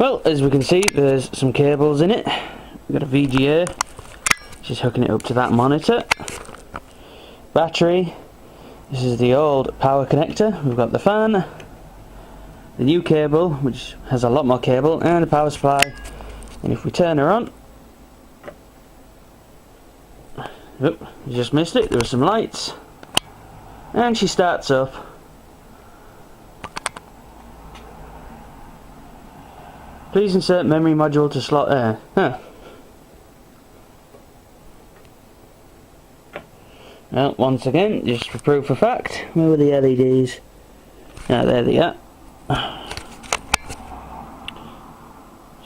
Well, as we can see, there's some cables in it. We've got a VGA, which is hooking it up to that monitor. Battery. This is the old power connector. We've got the fan, the new cable, which has a lot more cable, and a power supply. And if we turn her on, oh, you just missed it, there were some lights, and she starts up. Please insert memory module to slot A. Huh. Well, once again, just for proof of fact, where were the LEDs? Ah, there they are.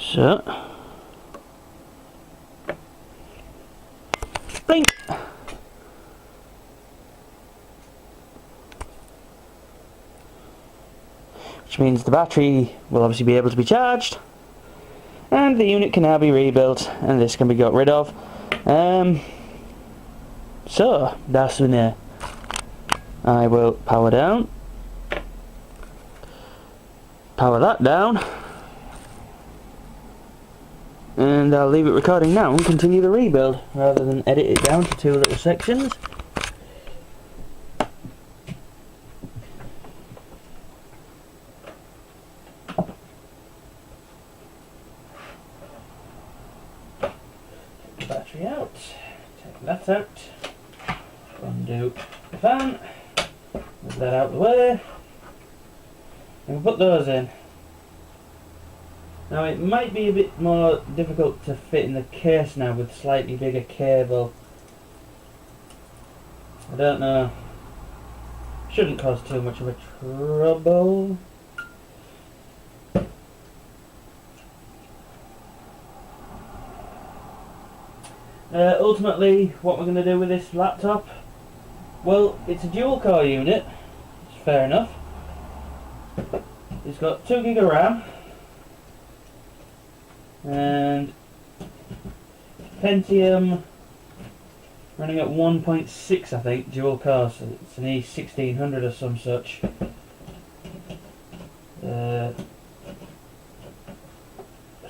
So, blink. Which means the battery will obviously be able to be charged, and the unit can now be rebuilt, and this can be got rid of. So, that's in there. I will power down, power that down, and I'll leave it recording now and continue the rebuild rather than edit it down to two little sections. Take the battery out, take that out. Undo the fan, move that out of the way, and we'll put those in. Now it might be a bit more difficult to fit in the case now with slightly bigger cable. I don't know, shouldn't cause too much of a trouble. Ultimately, what we're going to do with this laptop, well, it's a dual core unit, it's fair enough. It's got 2 gig of RAM and Pentium running at 1.6, I think, dual core, so it's an E1600 or some such.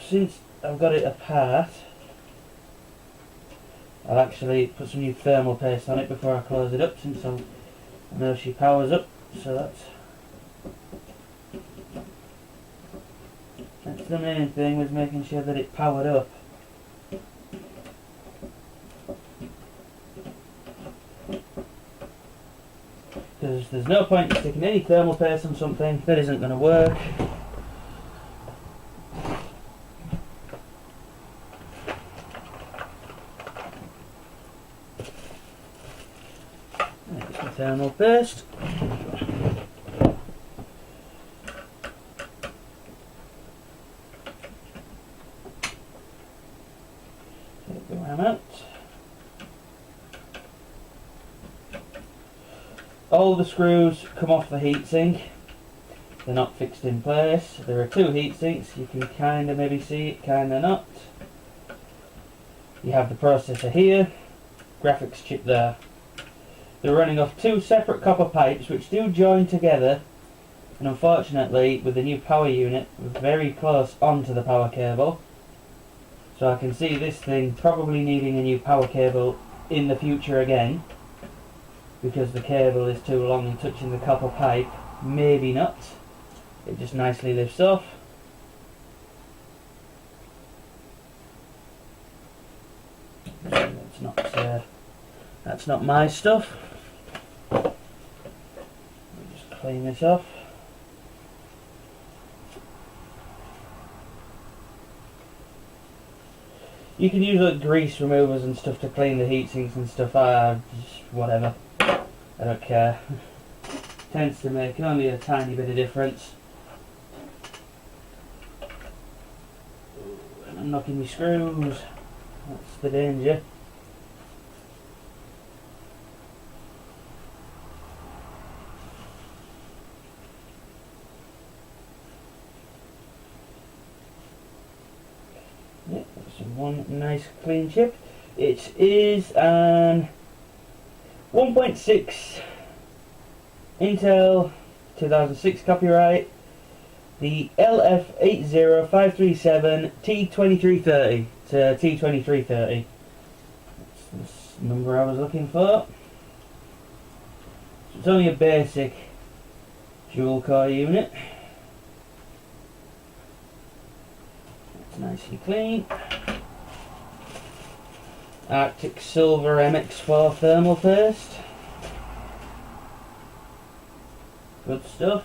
Since I've got it apart, I'll actually put some new thermal paste on it before I close it up, since I know she powers up, so that's the main thing, was making sure that it powered up. Because there's no point in sticking any thermal paste on something that isn't going to work. Thermal paste. Take the RAM out. All the screws come off the heatsink. They're not fixed in place. There are 2 heatsinks. You can kind of maybe see it, kind of not. You have the processor here, graphics chip there. They're running off 2 separate copper pipes which do join together, and unfortunately with the new power unit we're very close onto the power cable, so I can see this thing probably needing a new power cable in the future again, because the cable is too long and touching the copper pipe. Maybe not, it just nicely lifts off. That's not my stuff. Just clean this off. You can use like grease removers and stuff to clean the heat sinks and stuff. Just whatever. I don't care. Tends to make only a tiny bit of difference. And I'm knocking my screws. That's the danger. Yep, that's one nice clean chip. It is an 1.6 Intel 2006 copyright. The LF80537 T2330 to T2330. That's the number I was looking for. So it's only a basic dual core unit. It's nicely clean. Arctic Silver MX4 thermal paste. Good stuff.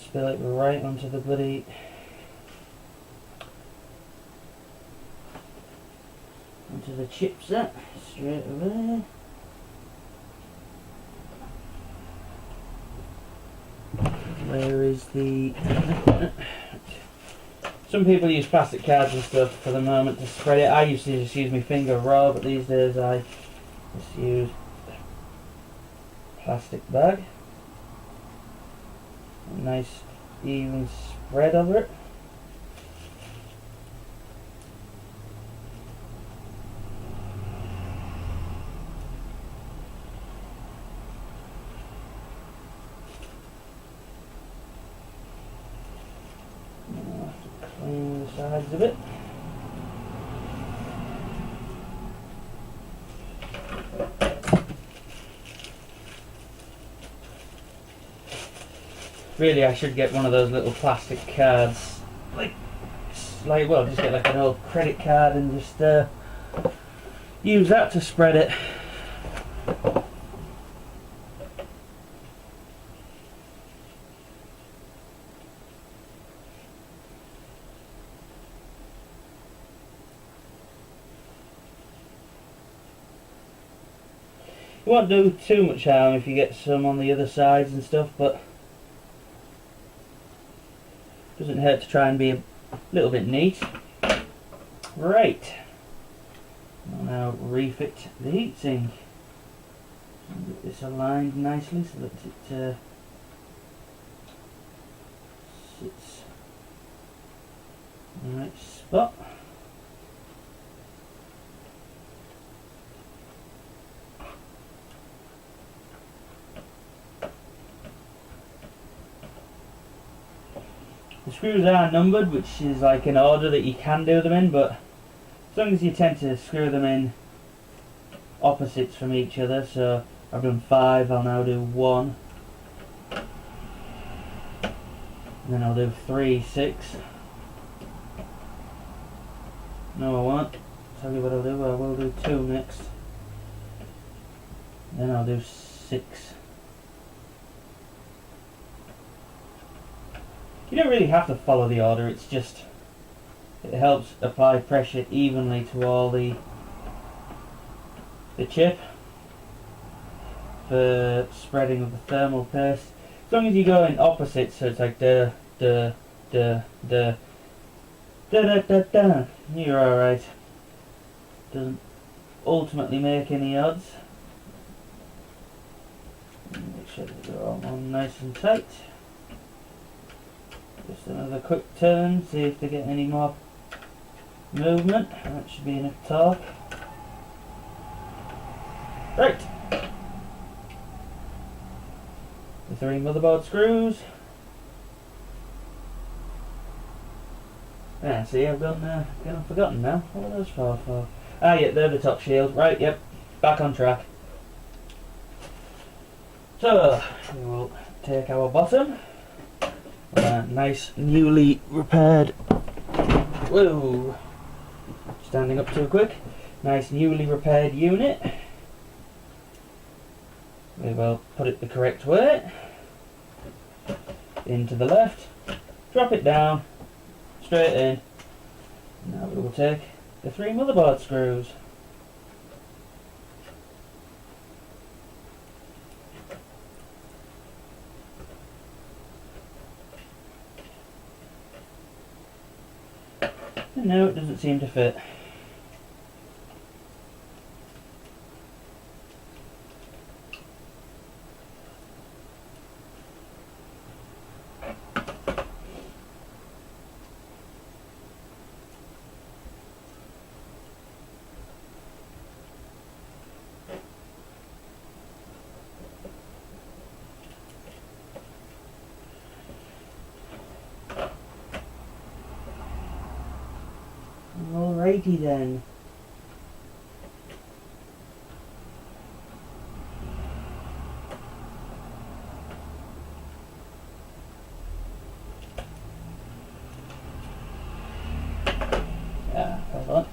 Spill it right onto the bloody onto the chipset, straight away. Where is the... Some people use plastic cards and stuff for the moment to spread it. I used to just use my finger raw, but these days I just use a plastic bag. A nice even spread over it. Clean the sides of it. Really, I should get one of those little plastic cards, well, just get like an old credit card and just use that to spread it. It won't do too much harm if you get some on the other sides and stuff, but doesn't hurt to try and be a little bit neat. Right, I'll now refit the heatsink. Get this aligned nicely so that it sits in the right spot. The screws are numbered, which is like an order that you can do them in, but as long as you tend to screw them in opposites from each other, so I've done 5, I'll now do 1, and then I'll do 3, 6. No, I won't. Tell you what I'll do, I will do 2 next, then I'll do 6. You don't really have to follow the order, it's just, it helps apply pressure evenly to all the chip for spreading of the thermal paste. As long as you go in opposites, so it's like da da da da da da da da, you're alright. Doesn't ultimately make any odds. Make sure that they're all on nice and tight. Just another quick turn, see if they get any more movement. That should be enough torque. Right. The 3 motherboard screws. Yeah, see, I've forgotten now. What are those for? Ah, yeah, they're the top shield. Right, yep. Back on track. So, we will take our bottom. Nice newly repaired, whoa, standing up too quick, nice newly repaired unit. We will put it the correct way, into the left, drop it down, straight in. Now we will take the 3 motherboard screws. No, it doesn't seem to fit. righty then. Hold on.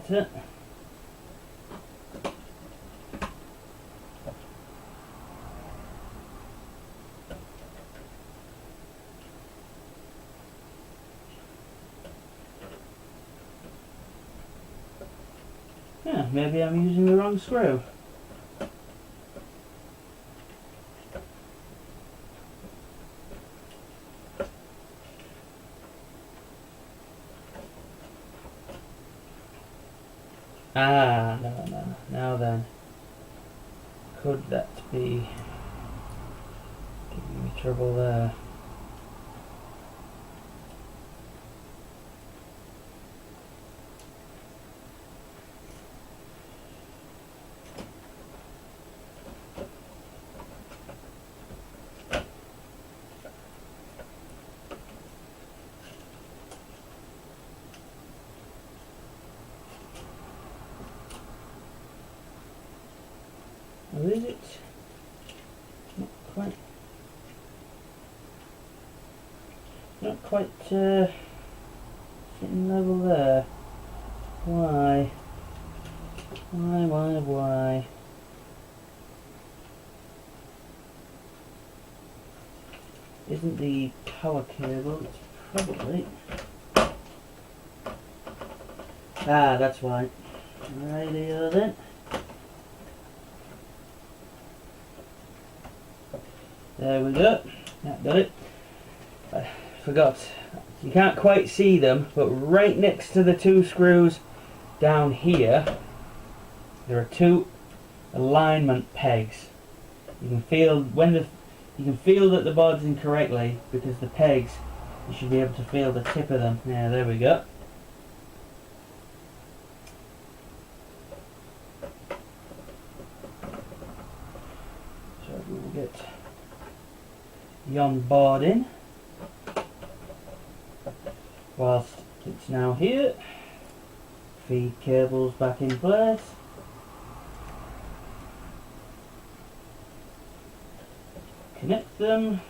That's it. Yeah, maybe I'm using the wrong screw. Ah, no. Now then, could that be giving me trouble there? Or is it? Not quite. Not quite sitting level there. Why? Why? Isn't the power cable? It's probably. Ah, that's why. Radio then. There we go. That got it. I forgot. You can't quite see them, but right next to the two screws down here, there are two alignment pegs. You can feel you can feel that the board's incorrectly because the pegs. You should be able to feel the tip of them. Yeah, there we go. So we will get yon board in whilst it's now here. Feed cables back in place. Connect them.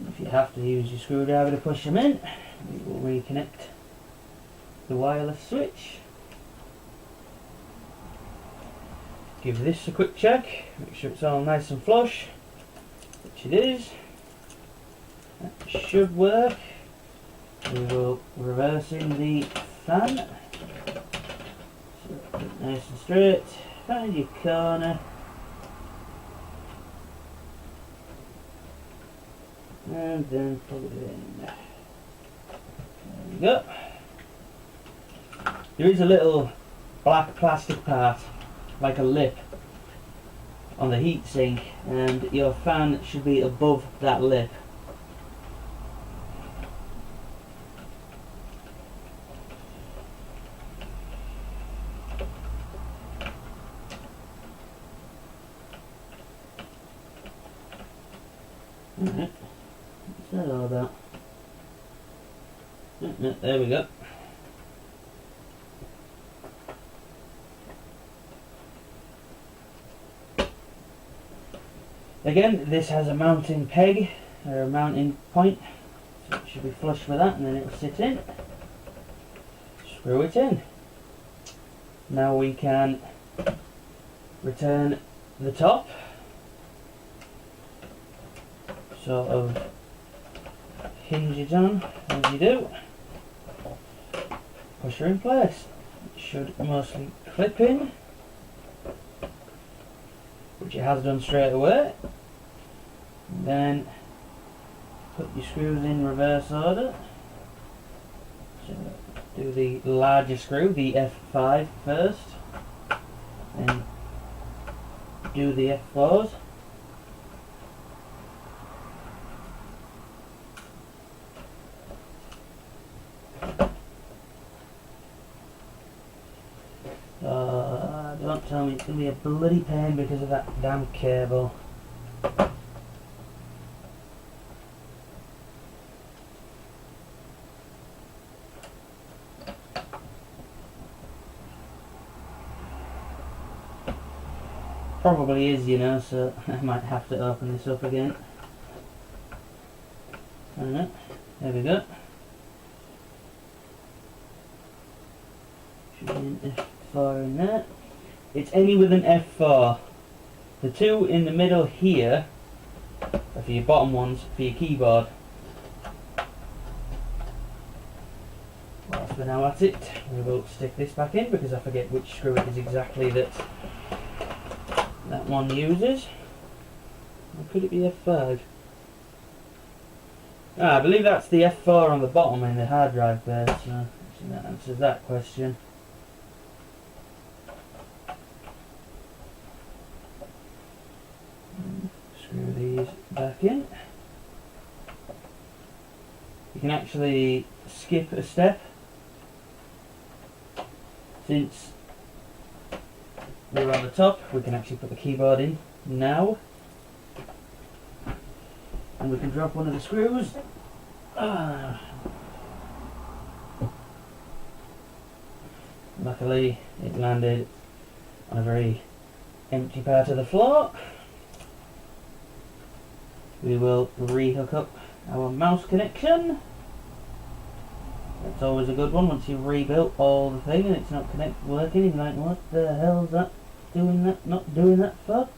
If you have to use your screwdriver to push them in, we will reconnect the wireless switch. Give this a quick check, make sure it's all nice and flush, which it is. That should work. We will reverse in the fan. So put it nice and straight, find your corner. And then plug it in. There we go. There is a little black plastic part, like a lip, on the heatsink, and your fan should be above that lip. Alright, what's that all about? There we go. Again, this has a mounting peg, or a mounting point, so it should be flush with that, and then it'll sit in. Screw it in. Now we can return the top. Sort of hinge it on as you do. Push her in place. It should mostly clip in, which it has done straight away. And then put your screws in reverse order. So do the larger screw, the F5 first, then do the F4s. Don't tell me it's going to be a bloody pain because of that damn cable. Probably is, you know, so I might have to open this up again. Alright, there we go. Should be an F4 in there. It's any with an F4. The two in the middle here are for your bottom ones for your keyboard. Whilst we're now at it, we will stick this back in because I forget which screw it is exactly that one uses. Or could it be F5? I believe that's the F4 on the bottom in the hard drive there, so that answers that question. Screw these back in. You can actually skip a step since we're on the top. We can actually put the keyboard in now, and we can drop one of the screws. Luckily it landed on a very empty part of the floor. We will re-hook up our mouse connection. That's always a good one once you've rebuilt all the thing and it's not working. You're like, what the hell's that doing that, not doing that for?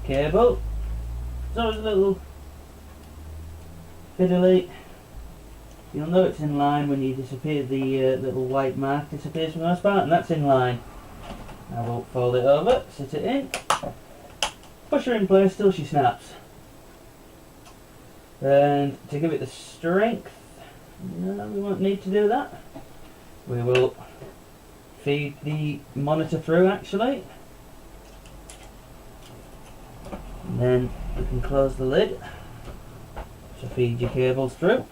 Cable. It's always a little fiddly. You'll know it's in line when you disappear, the little white mark disappears from the most part, and that's in line. I will fold it over, sit it in, push her in place till she snaps. And to give it the strength, no, we won't need to do that. We will feed the monitor through actually. And then we can close the lid to feed your cables through.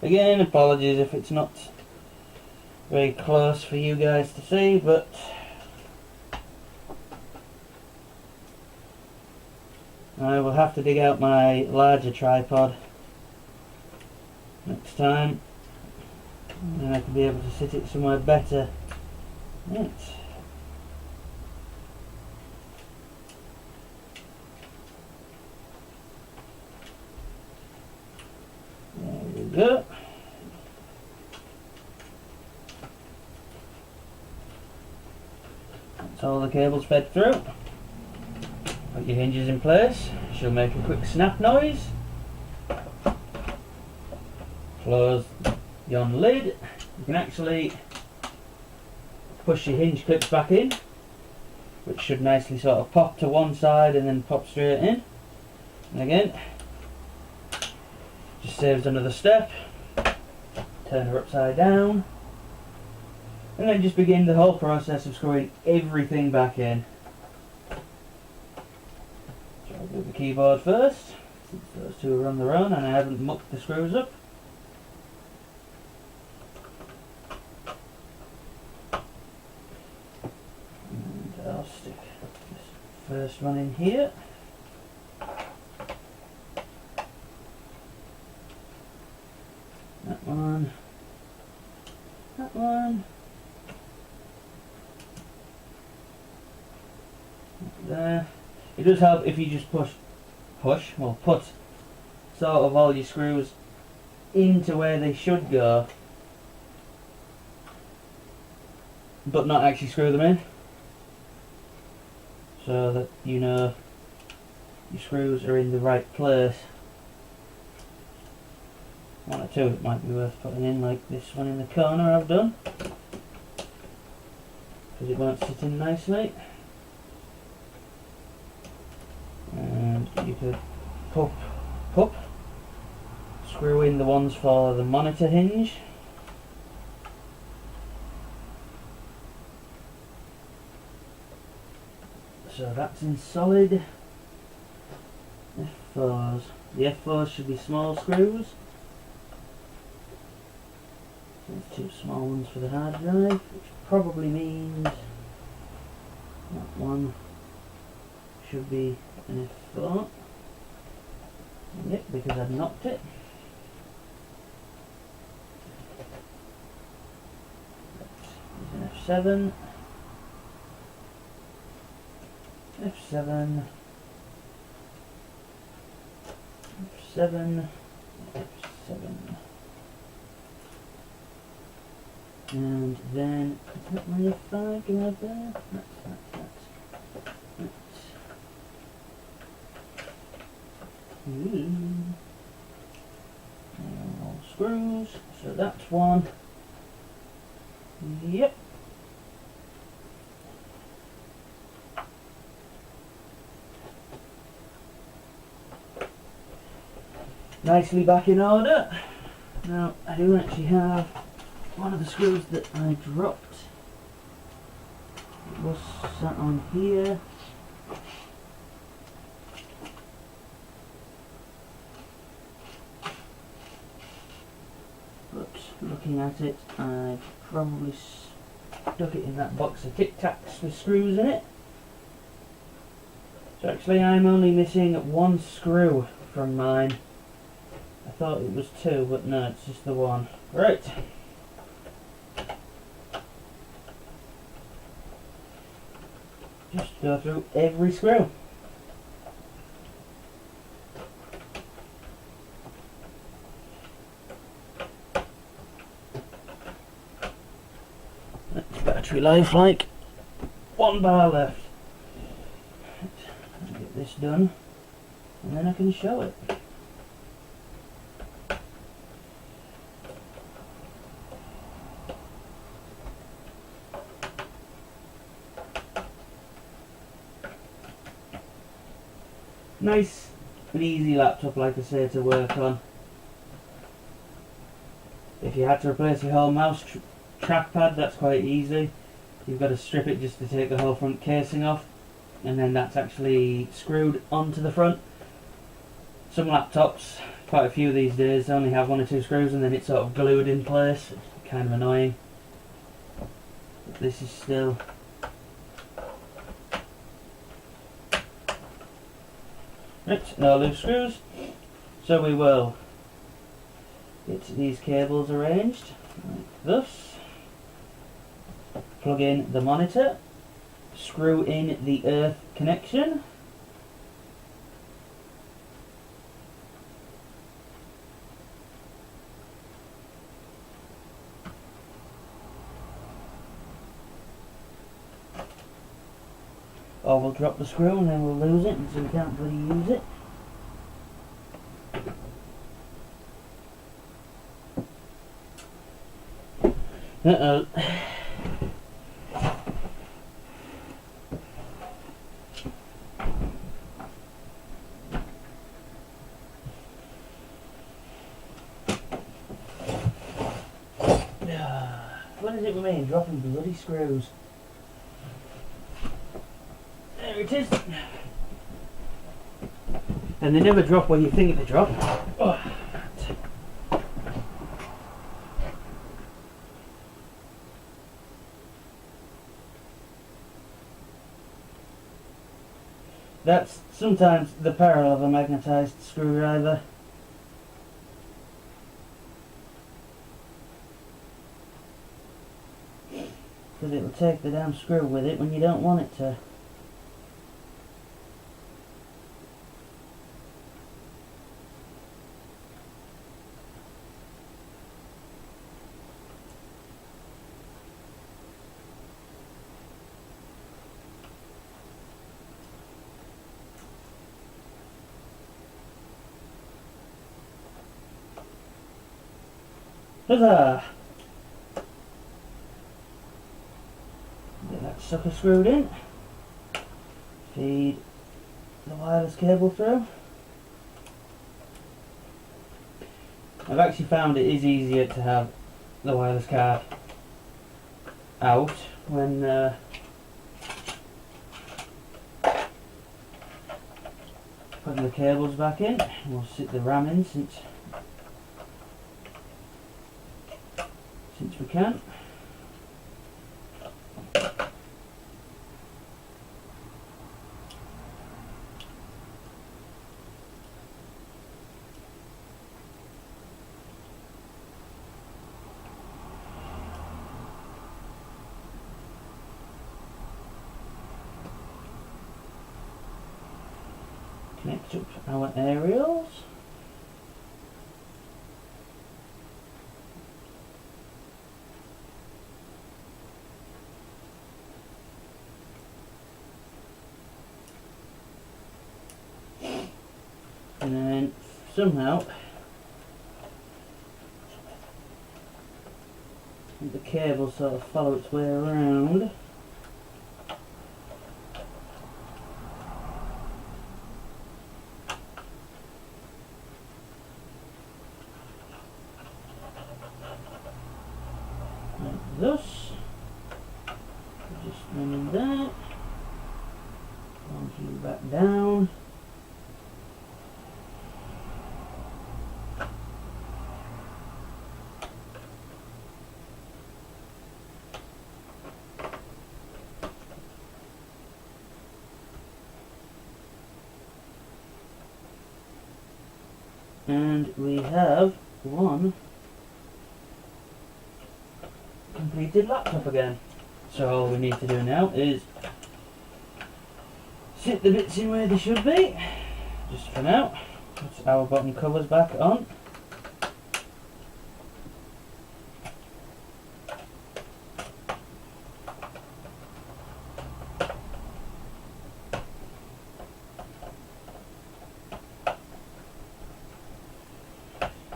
Again, apologies if it's not very close for you guys to see, but I will have to dig out my larger tripod next time, and then I can be able to sit it somewhere better. Right. There we go. That's all the cables fed through. Put your hinges in place. She'll make a quick snap noise. Close yon lid. You can actually push your hinge clips back in, which should nicely sort of pop to one side and then pop straight in. And again, just saves another step. Turn her upside down, and then just begin the whole process of screwing everything back in. So I'll do the keyboard first, since those two are on their own and I haven't mucked the screws up. And I'll stick this first one in here. That one. That one. There. It does help if you just put sort of all your screws into where they should go, but not actually screw them in, so that you know your screws are in the right place. One or two it might be worth putting in, like this one in the corner I've done. because it won't sit in nicely. And you could screw in the ones for the monitor hinge. So that's in solid. F4s. The F4s should be small screws. There's two small ones for the hard drive, which probably means that one should be an F4. Yep, because I've knocked it. There's an F7. F7. F7. F7. And then, is that my F5 going up there? That's. All screws, so that's one. Yep. Nicely back in order. Now, I do actually have one of the screws that I dropped. It was sat on here. But looking at it, I've probably stuck it in that box of Tic Tacs with screws in it. So actually I'm only missing one screw from mine. I thought it was two, but no, it's just the one. Right. Just go through every screw. That's battery life like. 1 bar left. I'll get this done and then I can show it. Nice and easy laptop, like I say, to work on. If you had to replace your whole mouse trackpad, that's quite easy. You've got to strip it just to take the whole front casing off, and then that's actually screwed onto the front. Some laptops, quite a few these days, only have 1 or 2 screws and then it's sort of glued in place. It's kind of annoying. But this is still... Right, no loose screws. So we will get these cables arranged like this. Plug in the monitor. Screw in the earth connection. Or we'll drop the screw and then we'll lose it, and so we can't really use it. Uh-oh. What is it with me and dropping bloody screws? There it is. And they never drop where you think they drop. Oh. That's sometimes the peril of a magnetised screwdriver. Because it will take the damn screw with it when you don't want it to. Huzzah! Get that sucker screwed in. Feed the wireless cable through. I've actually found it is easier to have the wireless card out when putting the cables back in. We'll sit the RAM in since we can. Connect up our aerials. And then somehow the cable sort of follow its way around. Like this. Just running that. Launching back down. And we have one completed laptop again. So all we need to do now is sit the bits in where they should be, just for now. Put our bottom covers back on.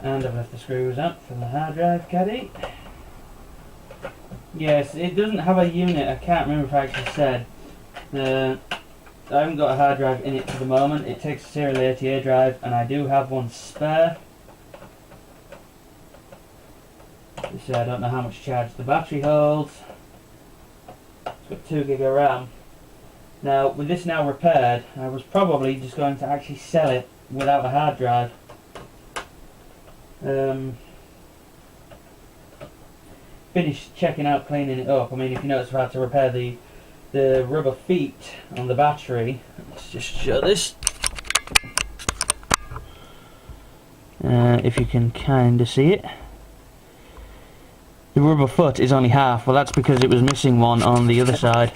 And I've left the screws out for the hard drive caddy. Yes, it doesn't have a unit. I can't remember if I actually said. I haven't got a hard drive in it for the moment. It takes a serial a.k.a. drive, and I do have one spare. So I don't know how much charge the battery holds. It's got 2 gig of RAM. Now, with this now repaired, I was probably just going to actually sell it without a hard drive. Finished checking out, cleaning it up. I mean, if you notice, I've had to repair the rubber feet on the battery. Let's just show this. If you can kind of see it. The rubber foot is only half. Well, that's because it was missing one on the other side.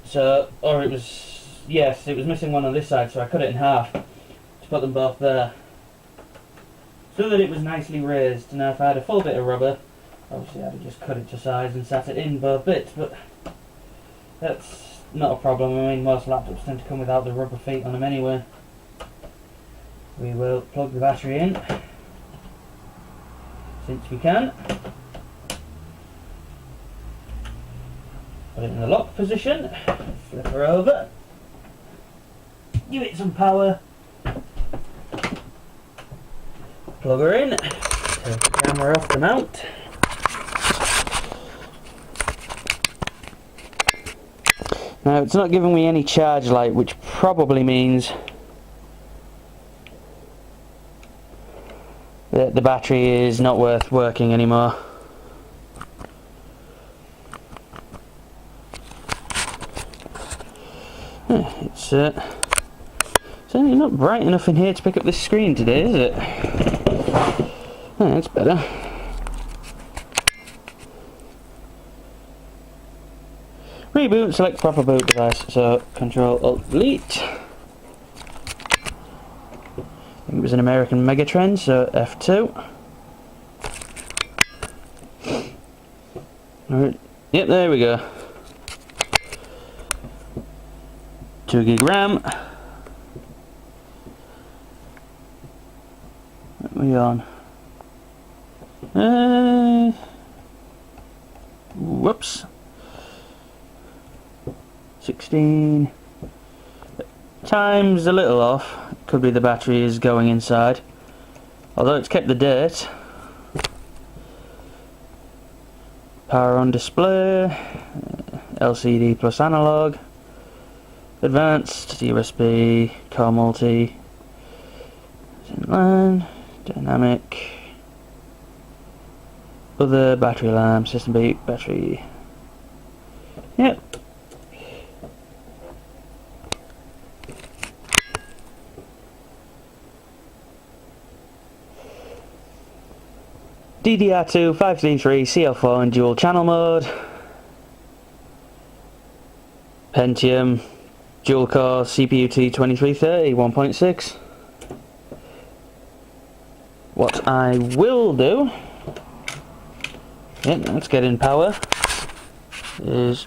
So, or it was, yes, it was missing one on this side, so I cut it in half to put them both there, so that it was nicely raised. Now if I had a full bit of rubber, obviously I'd have just cut it to size and sat it in both bits, but that's not a problem. I mean, most laptops tend to come without the rubber feet on them anyway. We will plug the battery in, since we can. Put it in the lock position, flip her over, give it some power, plug her in, take the camera off the mount. Now it's not giving me any charge light, which probably means that the battery is not worth working anymore. It's certainly not bright enough in here to pick up this screen today, is it? That's better. Reboot, select proper boot device. So Control Alt Delete. I think it was an American megatrend, so F2. Alright. Yep, there we go. 2 gig RAM. What are we on? Whoops. 16. Time's a little off. Could be the battery is going inside. Although it's kept the date. Power on display. LCD plus analog. Advanced USB. Core multi. Inline. Dynamic. Other battery alarm. System beep. Battery. Yep. DDR2, 533, CL4 in dual channel mode. Pentium, dual core CPU T2330, 1.6. What I will do, let's get in power, is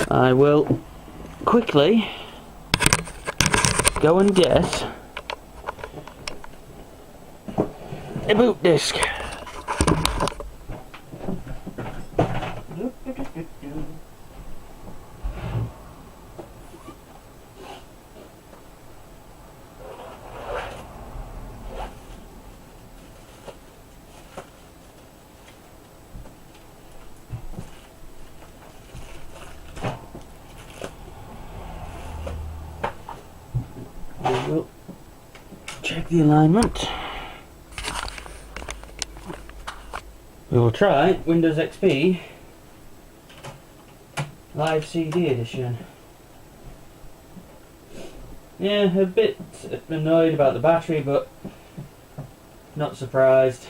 I will quickly go and get a boot disk. We will check the alignment. We will try Windows XP Live CD Edition. Yeah, a bit annoyed about the battery, but not surprised.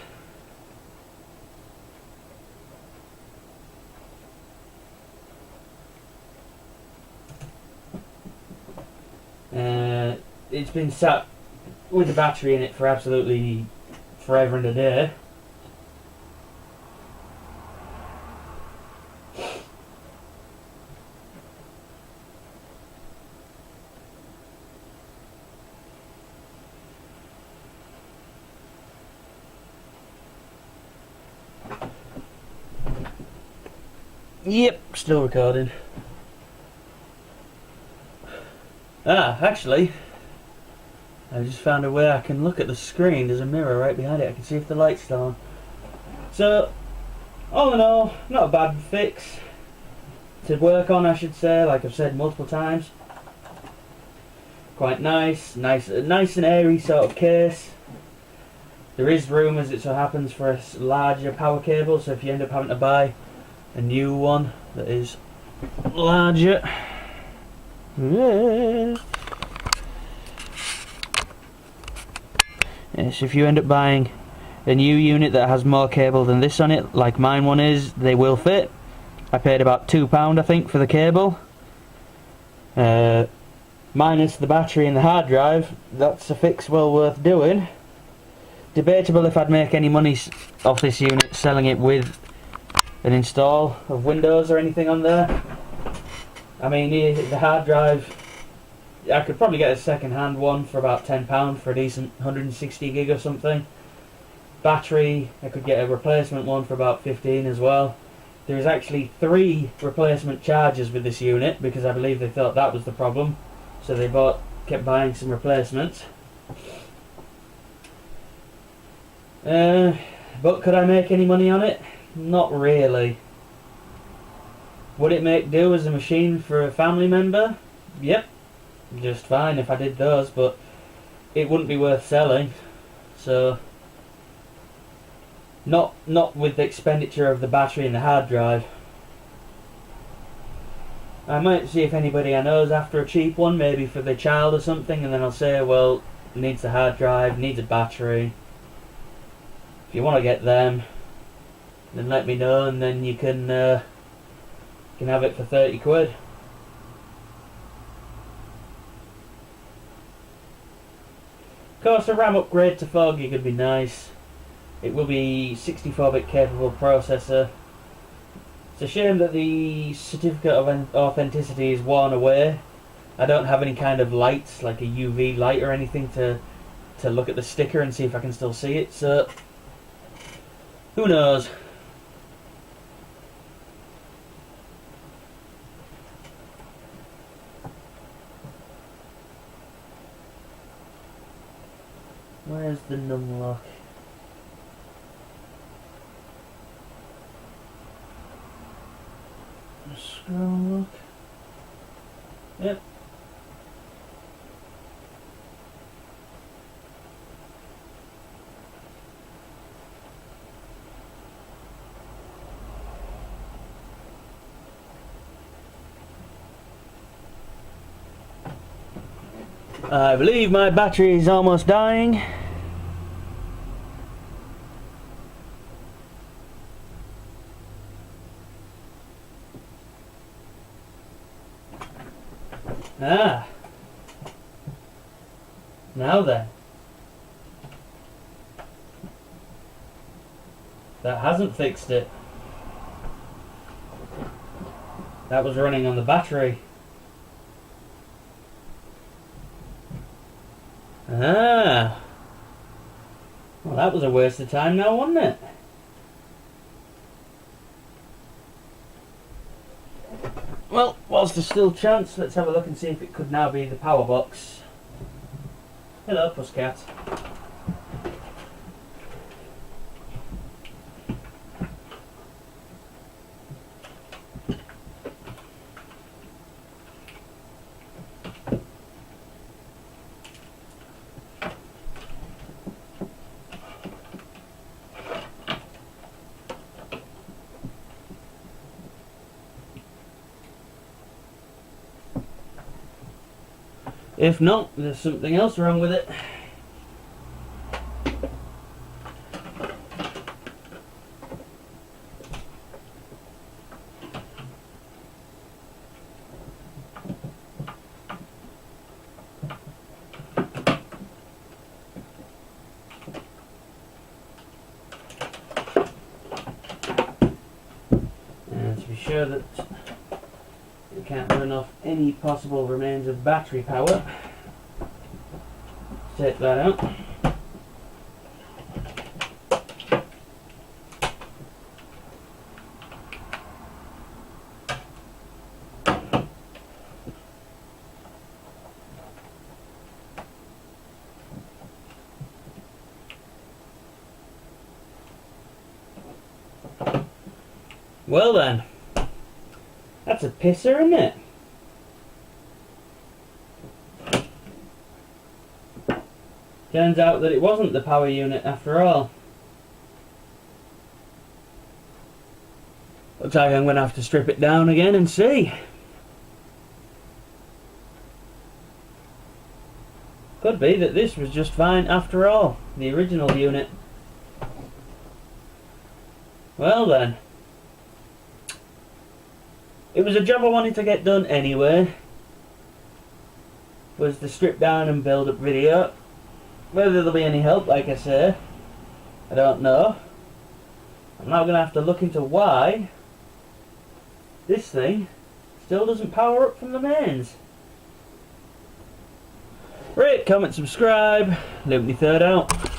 It's been sat with the battery in it for absolutely forever and a day. Yep, still recording. Actually, I just found a way I can look at the screen. There's a mirror right behind it. I can see if the light's still on. So, all in all, not a bad fix to work on, I should say, like I've said multiple times. Quite nice and airy sort of case. There is room, as it so happens, for a larger power cable, so if you end up having to buy a new one that is larger. Yes, if you end up buying a new unit that has more cable than this on it, like mine one is, they will fit. I paid about £2 I think for the cable. Minus the battery and the hard drive, that's a fix well worth doing. Debatable if I'd make any money off this unit selling it with an install of Windows or anything on there. I mean, the hard drive, I could probably get a second-hand one for about £10 for a decent 160 gig or something. Battery, I could get a replacement one for about 15 as well. There's actually 3 replacement chargers with this unit because I believe they thought that was the problem, so they kept buying some replacements. But could I make any money on it? Not really. Would it make do as a machine for a family member? Yep, just fine if I did those, but it wouldn't be worth selling. So, not with the expenditure of the battery and the hard drive. I might see if anybody I know is after a cheap one, maybe for their child or something, and then I'll say, well, it needs a hard drive, needs a battery. If you want to get them, then let me know, and then you can have it for 30 quid. Of course, a RAM upgrade to 4 gig would be nice. It will be 64-bit capable processor. It's a shame that the certificate of authenticity is worn away. I don't have any kind of lights, like a UV light or anything, to look at the sticker and see if I can still see it, so who knows. Where's the numlock? Scroll lock. Yep. I believe my battery is almost dying. Ah. Now then. That hasn't fixed it. That was running on the battery. Ah. Well, that was a waste of time now, wasn't it? Well, whilst there's still chance, let's have a look and see if it could now be the power box. Hello, Pussycat. If not, there's something else wrong with it. And to be sure that you can't burn off any possible remains of battery power, take that out. Well then, that's a pisser, isn't it? Turns out that it wasn't the power unit after all. Looks like I'm going to have to strip it down again and see. Could be that this was just fine after all, the original unit. Well then. It was a job I wanted to get done anyway. Was the strip down and build up video. Whether there'll be any help, like I say, I don't know. I'm now going to have to look into why this thing still doesn't power up from the mains. Rate, comment, subscribe. Luke me third out.